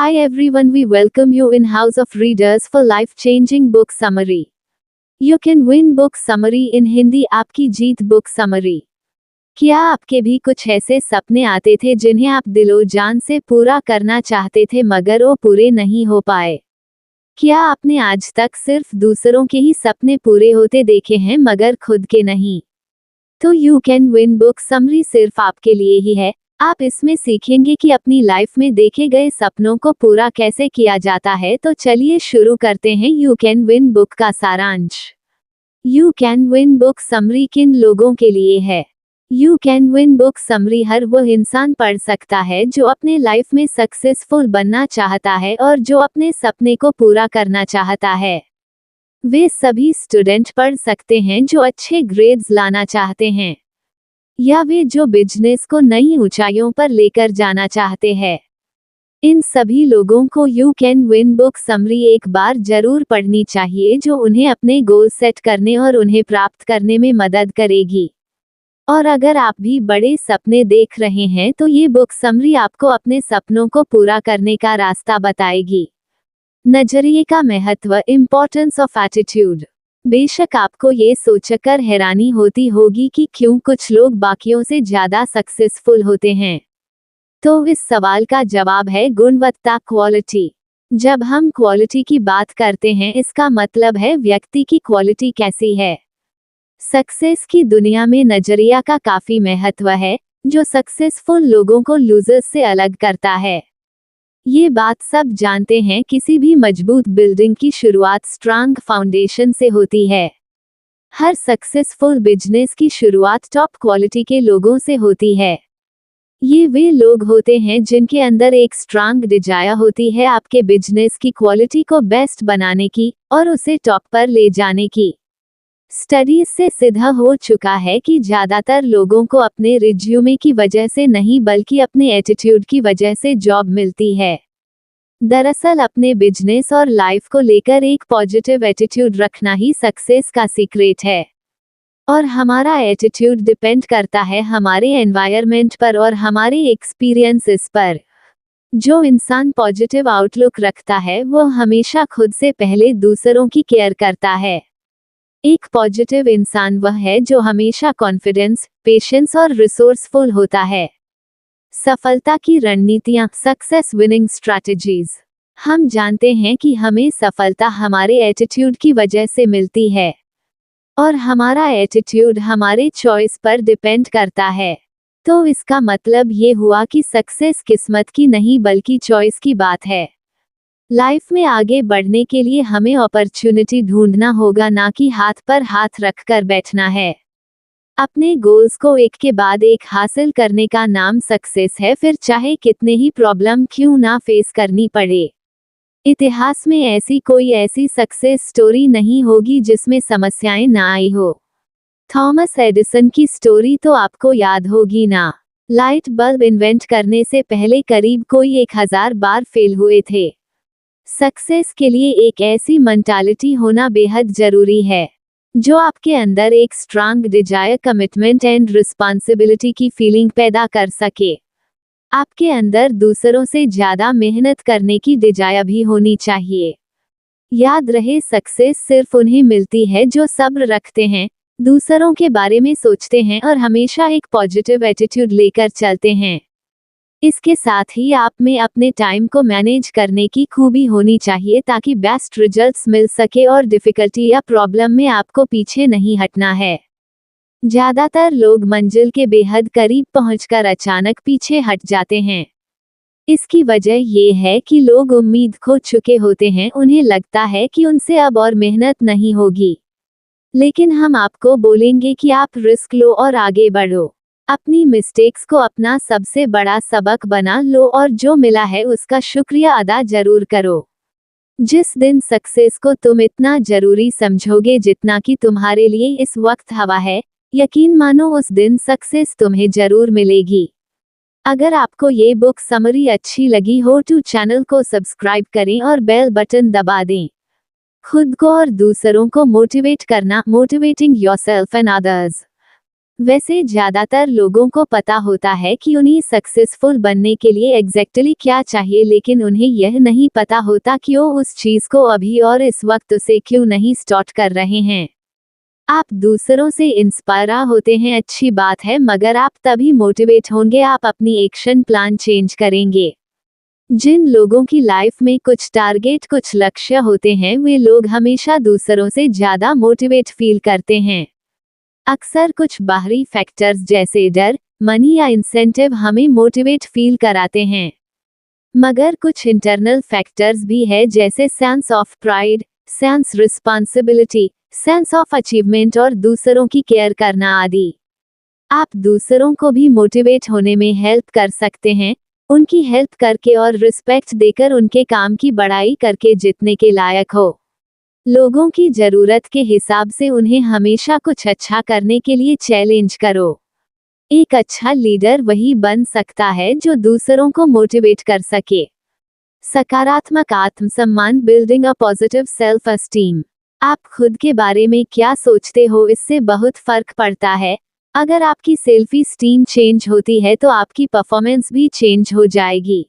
Hi everyone, we welcome you in House of Readers for life-changing book summary. You can win book summary in Hindi आपकी जीत book summary. क्या आपके भी कुछ ऐसे सपने आते थे जिन्हें आप दिलो जान से पूरा करना चाहते थे मगर वो पूरे नहीं हो पाए? क्या आपने आज तक सिर्फ दूसरों के ही सपने पूरे होते देखे हैं मगर खुद के नहीं? तो you can win book summary सिर्फ आपके लिए ही है। आप इसमें सीखेंगे कि अपनी लाइफ में देखे गए सपनों को पूरा कैसे किया जाता है। तो चलिए शुरू करते हैं यू कैन विन बुक का सारांश। You can win book summary किन लोगों के लिए है? You can win book summary हर वो इंसान पढ़ सकता है जो अपने लाइफ में सक्सेसफुल बनना चाहता है और जो अपने सपने को पूरा करना चाहता है। वे सभी स्टूडेंट पढ़ सकते हैं जो अच्छे ग्रेड्स लाना चाहते हैं, या वे जो बिजनेस को नई ऊंचाइयों पर लेकर जाना चाहते हैं। इन सभी लोगों को you can win book summary एक बार जरूर पढ़नी चाहिए, जो उन्हें अपने गोल सेट करने और उन्हें प्राप्त करने में मदद करेगी। और अगर आप भी बड़े सपने देख रहे हैं तो ये बुक समरी आपको अपने सपनों को पूरा करने का रास्ता बताएगी। नजरिए का महत्व, इम्पोर्टेंस ऑफ एटीट्यूड। बेशक आपको ये सोचकर हैरानी होती होगी कि क्यों कुछ लोग बाकियों से ज्यादा सक्सेसफुल होते हैं। तो इस सवाल का जवाब है गुणवत्ता, क्वालिटी। जब हम क्वालिटी की बात करते हैं इसका मतलब है व्यक्ति की क्वालिटी कैसी है। सक्सेस की दुनिया में नजरिया का काफी महत्व है, जो सक्सेसफुल लोगों को लूजर्स से अलग करता है। ये बात सब जानते हैं, किसी भी मजबूत बिल्डिंग की शुरुआत स्ट्रांग फाउंडेशन से होती है। हर सक्सेसफुल बिजनेस की शुरुआत टॉप क्वालिटी के लोगों से होती है। ये वे लोग होते हैं जिनके अंदर एक स्ट्रांग डिजायर होती है आपके बिजनेस की क्वालिटी को बेस्ट बनाने की और उसे टॉप पर ले जाने की। स्टडीज से सिद्ध हो चुका है कि ज्यादातर लोगों को अपने रिज्यूमे की वजह से नहीं बल्कि अपने एटीट्यूड की वजह से जॉब मिलती है। दरअसल अपने बिजनेस और लाइफ को लेकर एक पॉजिटिव एटीट्यूड रखना ही सक्सेस का सीक्रेट है। और हमारा एटीट्यूड डिपेंड करता है हमारे एनवायरनमेंट पर और हमारे एक्सपीरियंसेस पर। जो इंसान पॉजिटिव आउटलुक रखता है वो हमेशा खुद से पहले दूसरों की केयर करता है। एक पॉजिटिव इंसान वह है जो हमेशा कॉन्फिडेंस, पेशेंस और रिसोर्सफुल होता है। सफलता की रणनीतियां, सक्सेस विनिंग स्ट्रैटेजीज। हम जानते हैं कि हमें सफलता हमारे एटीट्यूड की वजह से मिलती है, और हमारा एटीट्यूड हमारे चॉइस पर डिपेंड करता है। तो इसका मतलब ये हुआ कि सक्सेस किस्मत की नहीं बल्कि चॉइस की बात है। लाइफ में आगे बढ़ने के लिए हमें अपॉर्चुनिटी ढूंढना होगा, ना कि हाथ पर हाथ रखकर बैठना है। अपने गोल्स को एक के बाद एक हासिल करने का नाम सक्सेस है, फिर चाहे कितने ही प्रॉब्लम क्यों ना फेस करनी पड़े। इतिहास में ऐसी सक्सेस स्टोरी नहीं होगी जिसमें समस्याएं ना आई हो। थॉमस एडिसन की स्टोरी तो आपको याद होगी ना। लाइट बल्ब इन्वेंट करने से पहले करीब कोई 1000 बार फेल हुए थे। सक्सेस के लिए एक ऐसी मेंटालिटी होना बेहद जरूरी है, जो आपके अंदर एक strong desire, commitment and responsibility की फीलिंग पैदा कर सके। आपके अंदर दूसरों से ज्यादा मेहनत करने की डिजायर भी होनी चाहिए। याद रहे, सक्सेस सिर्फ उन्हें मिलती है जो सब्र रखते हैं, दूसरों के बारे में सोचते हैं और हमेशा एक पॉजिटिव एटीट्यूड लेकर चलते हैं। इसके साथ ही आप में अपने टाइम को मैनेज करने की खूबी होनी चाहिए ताकि बेस्ट रिजल्ट्स मिल सके और डिफिकल्टी या प्रॉब्लम में आपको पीछे नहीं हटना है। ज्यादातर लोग मंजिल के बेहद करीब पहुंचकर अचानक पीछे हट जाते हैं। इसकी वजह ये है कि लोग उम्मीद खो चुके होते हैं, उन्हें लगता है कि उनसे अब और मेहनत नहीं होगी। लेकिन हम आपको बोलेंगे कि आप रिस्क लो और आगे बढ़ो। अपनी मिस्टेक्स को अपना सबसे बड़ा सबक बना लो और जो मिला है उसका शुक्रिया अदा जरूर करो। जिस दिन सक्सेस को तुम इतना जरूरी समझोगे जितना कि तुम्हारे लिए इस वक्त हवा है, यकीन मानो उस दिन सक्सेस तुम्हें जरूर मिलेगी। अगर आपको ये बुक समरी अच्छी लगी हो तो चैनल को सब्सक्राइब करें और बेल बटन दबा दें। खुद को और दूसरों को मोटिवेट करना, मोटिवेटिंग योरसेल्फ एंड अदर्स। वैसे ज्यादातर लोगों को पता होता है कि उन्हें सक्सेसफुल बनने के लिए एग्जैक्टली क्या चाहिए, लेकिन उन्हें यह नहीं पता होता कि वो उस चीज को अभी और इस वक्त उसे क्यों नहीं स्टार्ट कर रहे हैं। आप दूसरों से इंस्पायर होते हैं, अच्छी बात है, मगर आप तभी मोटिवेट होंगे आप अपनी एक्शन प्लान चेंज करेंगे। जिन लोगों की लाइफ में कुछ टारगेट, कुछ लक्ष्य होते हैं, वे लोग हमेशा दूसरों से ज्यादा मोटिवेट फील करते हैं। अक्सर कुछ बाहरी फैक्टर्स जैसे डर, मनी या इंसेंटिव हमें मोटिवेट फील कराते हैं, मगर कुछ इंटरनल फैक्टर्स भी है जैसे sense of pride, sense responsibility, sense of achievement और दूसरों की केयर करना आदि। आप दूसरों को भी मोटिवेट होने में हेल्प कर सकते हैं, उनकी हेल्प करके और रिस्पेक्ट देकर, उनके काम की बड़ाई करके जितने के लायक हो। लोगों की जरूरत के हिसाब से उन्हें हमेशा कुछ अच्छा करने के लिए चैलेंज करो। एक अच्छा लीडर वही बन सकता है जो दूसरों को मोटिवेट कर सके। सकारात्मक आत्मसम्मान, building a positive self esteem. आप खुद के बारे में क्या सोचते हो, इससे बहुत फर्क पड़ता है। अगर आपकी सेल्फ एस्टीम चेंज होती है तो आपकी परफॉर्मेंस भी चेंज हो जाएगी।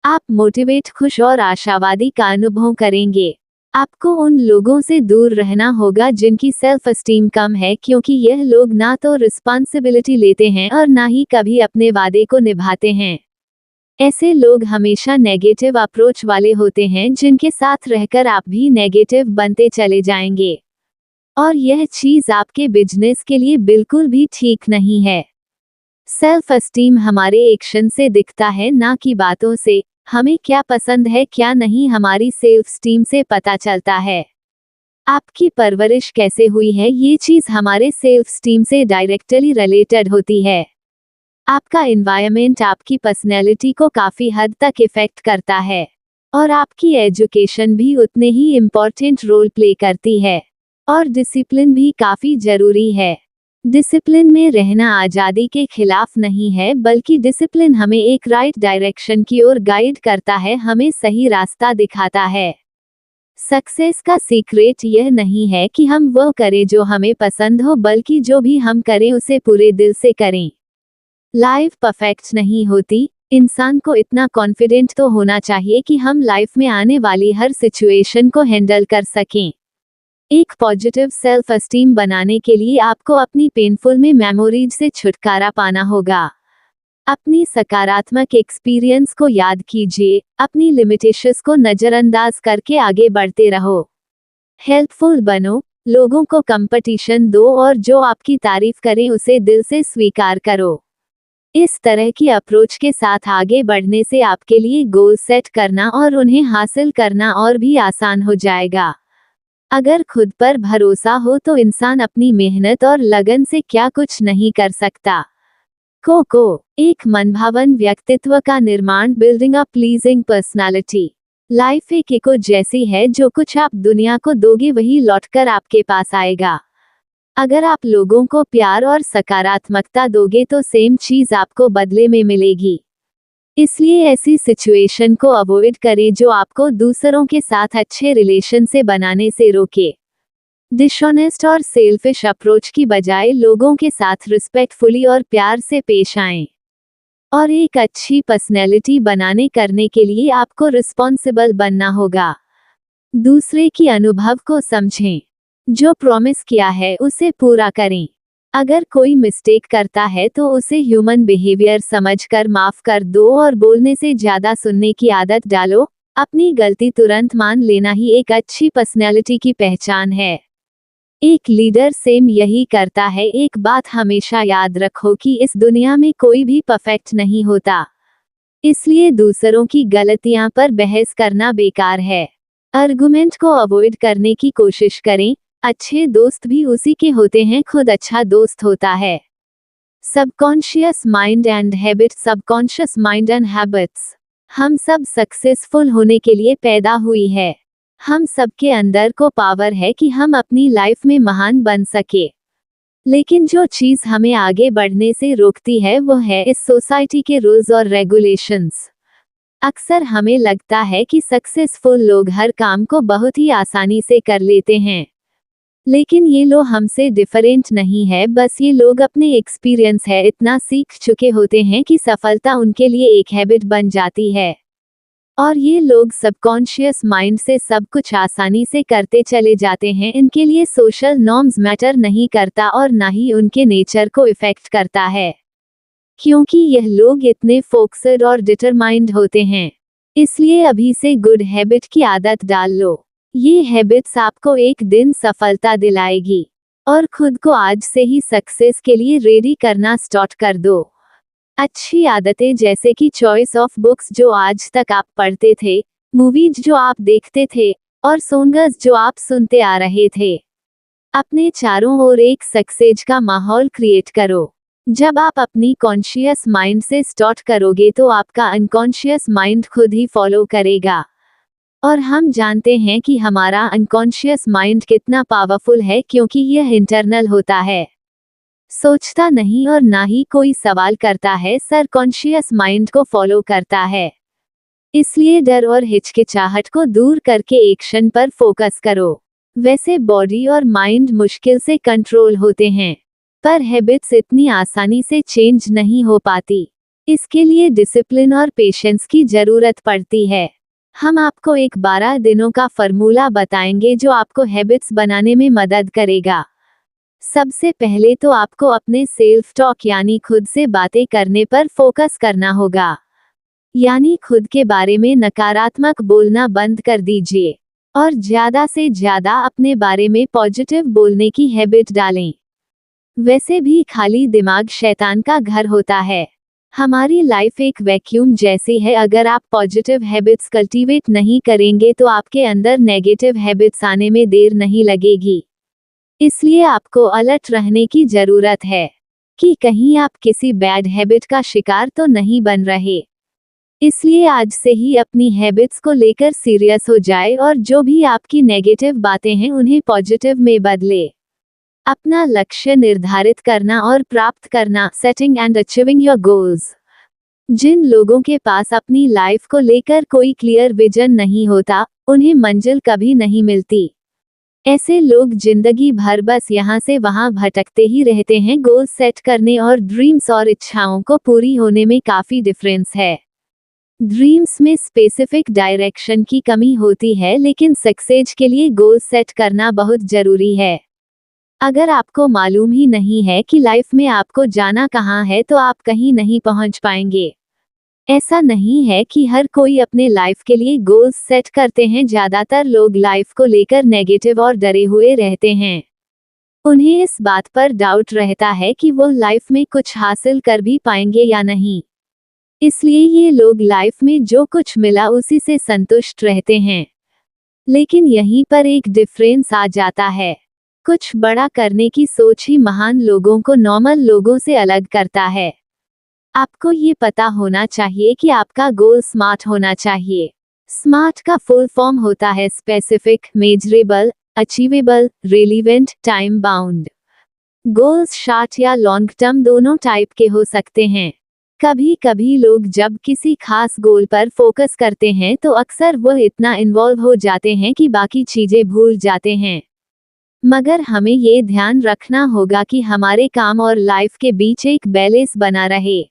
आप मोटिवेट, खुश और आशावादी का अनुभव करेंगे। आपको उन लोगों से दूर रहना होगा जिनकी सेल्फ एस्टीम कम है, क्योंकि यह लोग ना तो रिस्पॉन्सिबिलिटी लेते हैं और ना ही कभी अपने वादे को निभाते हैं। ऐसे लोग हमेशा नेगेटिव अप्रोच वाले होते हैं, जिनके साथ रहकर आप भी नेगेटिव बनते चले जाएंगे, और यह चीज आपके बिजनेस के लिए बिल्कुल भी ठीक नहीं है। सेल्फ एस्टीम हमारे एक्शन से दिखता है, ना कि बातों से। हमें क्या पसंद है क्या नहीं, हमारी सेल्फ एस्टीम से पता चलता है। आपकी परवरिश कैसे हुई है, ये चीज हमारे सेल्फ एस्टीम से डायरेक्टली रिलेटेड होती है। आपका एनवायरनमेंट आपकी पर्सनैलिटी को काफी हद तक इफेक्ट करता है, और आपकी एजुकेशन भी उतने ही इम्पोर्टेंट रोल प्ले करती है। और डिसिप्लिन भी काफी जरूरी है। डिसिप्लिन में रहना आजादी के खिलाफ नहीं है, बल्कि डिसिप्लिन हमें एक राइट डायरेक्शन की ओर गाइड करता है, हमें सही रास्ता दिखाता है। सक्सेस का सीक्रेट यह नहीं है कि हम वो करें जो हमें पसंद हो, बल्कि जो भी हम करें उसे पूरे दिल से करें। लाइफ परफेक्ट नहीं होती, इंसान को इतना कॉन्फिडेंट तो होना चाहिए कि हम लाइफ में आने वाली हर सिचुएशन को हैंडल कर सकें। एक पॉजिटिव सेल्फ एस्टीम बनाने के लिए आपको अपनी पेनफुल में मेमोरीज से छुटकारा पाना होगा। अपनी सकारात्मक एक्सपीरियंस को याद कीजिए, अपनी लिमिटेशंस को नजरअंदाज करके आगे बढ़ते रहो। हेल्पफुल बनो, लोगों को कंपटीशन दो और जो आपकी तारीफ करें उसे दिल से स्वीकार करो। इस तरह की अप्रोच के साथ आगे बढ़ने से आपके लिए गोल सेट करना और उन्हें हासिल करना और भी आसान हो जाएगा। अगर खुद पर भरोसा हो तो इंसान अपनी मेहनत और लगन से क्या कुछ नहीं कर सकता। कोको, एक मनभावन व्यक्तित्व का निर्माण, बिल्डिंग अ प्लीजिंग पर्सनालिटी। लाइफ एक इको जैसी है, जो कुछ आप दुनिया को दोगे वही लौटकर आपके पास आएगा। अगर आप लोगों को प्यार और सकारात्मकता दोगे तो सेम चीज आपको बदले में मिलेगी। इसलिए ऐसी सिचुएशन को अवॉइड करें जो आपको दूसरों के साथ अच्छे रिलेशन से बनाने से रोके। डिसऑनेस्ट और सेल्फिश अप्रोच की बजाय लोगों के साथ रिस्पेक्टफुली और प्यार से पेश आएं। और एक अच्छी पर्सनैलिटी बनाने करने के लिए आपको रिस्पॉन्सिबल बनना होगा। दूसरे की अनुभव को समझें, जो प्रॉमिस किया है उसे पूरा करें। अगर कोई मिस्टेक करता है तो उसे ह्यूमन बिहेवियर समझकर माफ कर दो और बोलने से ज्यादा सुनने की आदत डालो। अपनी गलती तुरंत मान लेना ही एक अच्छी पर्सनैलिटी की पहचान है। एक लीडर सेम यही करता है। एक बात हमेशा याद रखो कि इस दुनिया में कोई भी परफेक्ट नहीं होता, इसलिए दूसरों की गलतियां पर बहस करना बेकार है। आर्गुमेंट को अवॉइड करने की कोशिश करें। अच्छे दोस्त भी उसी के होते हैं खुद अच्छा दोस्त होता है। Subconscious mind and habit, subconscious mind and habits. हम सब सक्सेसफुल होने के लिए पैदा हुई है। हम सबके अंदर को पावर है कि हम अपनी लाइफ में महान बन सके, लेकिन जो चीज हमें आगे बढ़ने से रोकती है वो है इस सोसाइटी के रूल्स और रेगुलेशंस। अक्सर हमें लगता है कि सक्सेसफुल लोग हर काम को बहुत ही आसानी से कर लेते हैं, लेकिन ये लोग हमसे डिफरेंट नहीं है, बस ये लोग अपने एक्सपीरियंस है इतना सीख चुके होते हैं कि सफलता उनके लिए एक हैबिट बन जाती है। और ये लोग सबकॉन्शियस माइंड से सब कुछ आसानी से करते चले जाते हैं। इनके लिए सोशल नॉर्म्स मैटर नहीं करता और ना ही उनके नेचर को इफेक्ट करता है, क्योंकि यह लोग इतने फोकस्ड और डिटरमाइंड होते हैं। इसलिए अभी से गुड हैबिट की आदत डाल लो। ये हैबिट्स आपको एक दिन सफलता दिलाएगी। और खुद को आज से ही सक्सेस के लिए रेडी करना स्टार्ट कर दो। अच्छी आदतें जैसे कि चॉइस ऑफ बुक्स जो आज तक आप पढ़ते थे, मूवीज जो आप देखते थे, और सॉन्ग्स जो आप सुनते आ रहे थे। अपने चारों ओर एक सक्सेस का माहौल क्रिएट करो। जब आप अपनी कॉन्शियस माइंड से स्टार्ट करोगे तो आपका अनकॉन्शियस माइंड खुद ही फॉलो करेगा। और हम जानते हैं कि हमारा अनकॉन्शियस माइंड कितना पावरफुल है, क्योंकि यह इंटरनल होता है, सोचता नहीं और ना ही कोई सवाल करता है, सबकॉन्शियस माइंड को फॉलो करता है। इसलिए डर और हिचकिचाहट को दूर करके एक्शन पर फोकस करो। वैसे बॉडी और माइंड मुश्किल से कंट्रोल होते हैं, पर हैबिट्स इतनी आसानी से चेंज नहीं हो पाती। इसके लिए डिसिप्लिन और पेशेंस की जरूरत पड़ती है। हम आपको एक 12 दिनों का फॉर्मूला बताएंगे जो आपको हैबिट्स बनाने में मदद करेगा। सबसे पहले तो आपको अपने सेल्फ टॉक यानी खुद से बातें करने पर फोकस करना होगा। यानी खुद के बारे में नकारात्मक बोलना बंद कर दीजिए और ज्यादा से ज्यादा अपने बारे में पॉजिटिव बोलने की हैबिट डालें। वैसे भी खाली दिमाग शैतान का घर होता है। हमारी लाइफ एक वैक्यूम जैसी है, अगर आप पॉजिटिव हैबिट्स कल्टीवेट नहीं करेंगे तो आपके अंदर नेगेटिव हैबिट्स आने में देर नहीं लगेगी। इसलिए आपको अलर्ट रहने की जरूरत है कि कहीं आप किसी बैड हैबिट का शिकार तो नहीं बन रहे। इसलिए आज से ही अपनी हैबिट्स को लेकर सीरियस हो जाए और जो भी आपकी नेगेटिव बातें हैं उन्हें पॉजिटिव में बदले। अपना लक्ष्य निर्धारित करना और प्राप्त करना, setting and achieving your goals. जिन लोगों के पास अपनी लाइफ को लेकर कोई क्लियर विजन नहीं होता, उन्हें मंजिल कभी नहीं मिलती। ऐसे लोग जिंदगी भर बस यहाँ से वहाँ भटकते ही रहते हैं। गोल सेट करने और ड्रीम्स और इच्छाओं को पूरी होने में काफी डिफरेंस है। ड्रीम्स में स्पेसिफिक डायरेक्शन की कमी होती है, लेकिन सक्सेस के लिए गोल सेट करना बहुत जरूरी है। अगर आपको मालूम ही नहीं है कि लाइफ में आपको जाना कहाँ है तो आप कहीं नहीं पहुँच पाएंगे। ऐसा नहीं है कि हर कोई अपने लाइफ के लिए गोल्स सेट करते हैं। ज्यादातर लोग लाइफ को लेकर नेगेटिव और डरे हुए रहते हैं। उन्हें इस बात पर डाउट रहता है कि वो लाइफ में कुछ हासिल कर भी पाएंगे या नहीं। इसलिए ये लोग लाइफ में जो कुछ मिला उसी से संतुष्ट रहते हैं। लेकिन यहीं पर एक डिफरेंस आ जाता है। कुछ बड़ा करने की सोच ही महान लोगों को नॉर्मल लोगों से अलग करता है। आपको ये पता होना चाहिए कि आपका गोल स्मार्ट होना चाहिए। स्मार्ट का फुल फॉर्म होता है specific, measurable, achievable, relevant, time bound. Goals short या लॉन्ग टर्म दोनों टाइप के हो सकते हैं। कभी कभी लोग जब किसी खास गोल पर फोकस करते हैं तो अक्सर वह इतना इन्वॉल्व हो जाते हैं कि बाकी चीजें भूल जाते हैं। मगर हमें ये ध्यान रखना होगा कि हमारे काम और लाइफ के बीच एक बैलेंस बना रहे।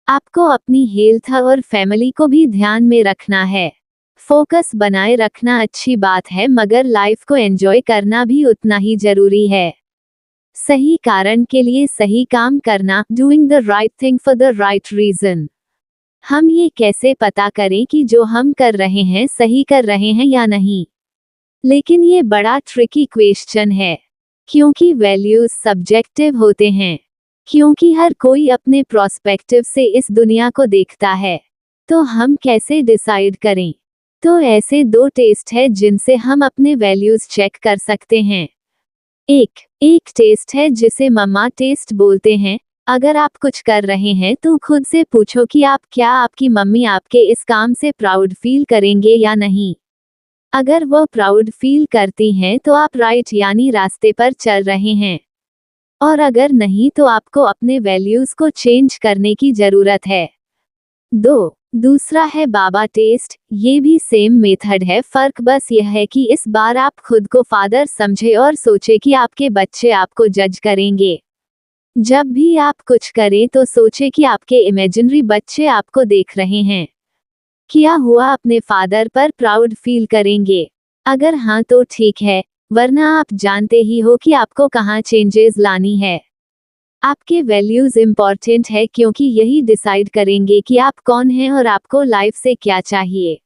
आपको अपनी हेल्थ और फैमिली को भी ध्यान में रखना है। फोकस बनाए रखना अच्छी बात है, मगर लाइफ को एंजॉय करना भी उतना ही जरूरी है। सही कारण के लिए सही काम करना, doing the right thing for the right reason. हम ये कैसे पता करें कि जो हम कर रहे हैं सही कर रहे हैं या नहीं? लेकिन ये बड़ा ट्रिकी क्वेश्चन है, क्योंकि वैल्यूज सब्जेक्टिव होते हैं। क्योंकि हर कोई अपने प्रोस्पेक्टिव से इस दुनिया को देखता है। तो हम कैसे डिसाइड करें? तो ऐसे 2 टेस्ट है जिनसे हम अपने वैल्यूज चेक कर सकते हैं। एक टेस्ट है जिसे मम्मा टेस्ट बोलते हैं। अगर आप कुछ कर रहे हैं तो खुद से पूछो कि आपकी मम्मी आपके इस काम से प्राउड फील करेंगे या नहीं। अगर वो प्राउड फील करती हैं तो आप राइट यानी रास्ते पर चल रहे हैं। और अगर नहीं तो आपको अपने वैल्यूज को चेंज करने की जरूरत है। 2 दूसरा है बाबा टेस्ट, ये भी सेम मेथड है, फर्क बस यह है कि इस बार आप खुद को फादर समझे और सोचे कि आपके बच्चे आपको जज करेंगे। जब भी आप कुछ करें तो सोचे कि आपके इमेजिनरी बच्चे आपको देख रहे हैं। क्या हुआ, अपने फादर पर प्राउड फील करेंगे? अगर हाँ तो ठीक है, वरना आप जानते ही हो कि आपको कहाँ चेंजेस लानी है। आपके वैल्यूज इम्पॉर्टेंट है क्योंकि यही डिसाइड करेंगे कि आप कौन हैं और आपको लाइफ से क्या चाहिए।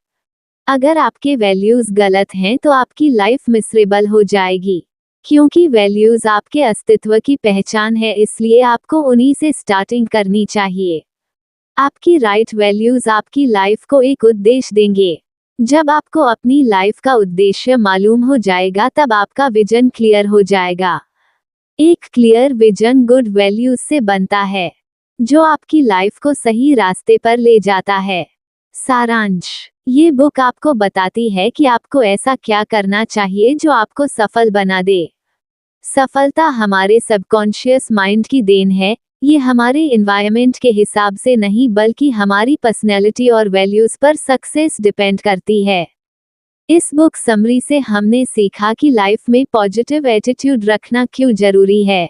अगर आपके वैल्यूज गलत हैं तो आपकी लाइफ मिसरेबल हो जाएगी, क्योंकि वैल्यूज आपके अस्तित्व की पहचान है, इसलिए आपको उन्हीं से स्टार्टिंग करनी चाहिए। आपकी राइट वैल्यूज आपकी लाइफ को एक उद्देश्य देंगे। जब आपको अपनी लाइफ का उद्देश्य मालूम हो जाएगा तब आपका विजन क्लियर हो जाएगा। एक क्लियर विजन गुड वैल्यूज से बनता है, जो आपकी लाइफ को सही रास्ते पर ले जाता है। सारांश, ये बुक आपको बताती है कि आपको ऐसा क्या करना चाहिए जो आपको सफल बना दे। सफलता हमारे सबकॉन्शियस माइंड की देन है, ये हमारे एनवायरनमेंट के हिसाब से नहीं बल्कि हमारी पर्सनैलिटी और वैल्यूज पर सक्सेस डिपेंड करती है। इस बुक समरी से हमने सीखा कि लाइफ में पॉजिटिव एटीट्यूड रखना क्यों जरूरी है।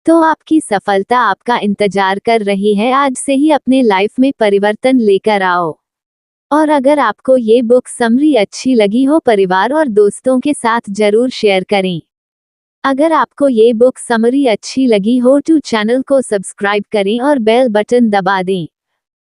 तो आपकी सफलता आपका इंतजार कर रही है, आज से ही अपने लाइफ में परिवर्तन लेकर आओ। और अगर आपको ये बुक समरी अच्छी लगी हो, परिवार और दोस्तों के साथ जरूर शेयर करें। अगर आपको ये बुक समरी अच्छी लगी हो तो चैनल को सब्सक्राइब करें और बेल बटन दबा दें।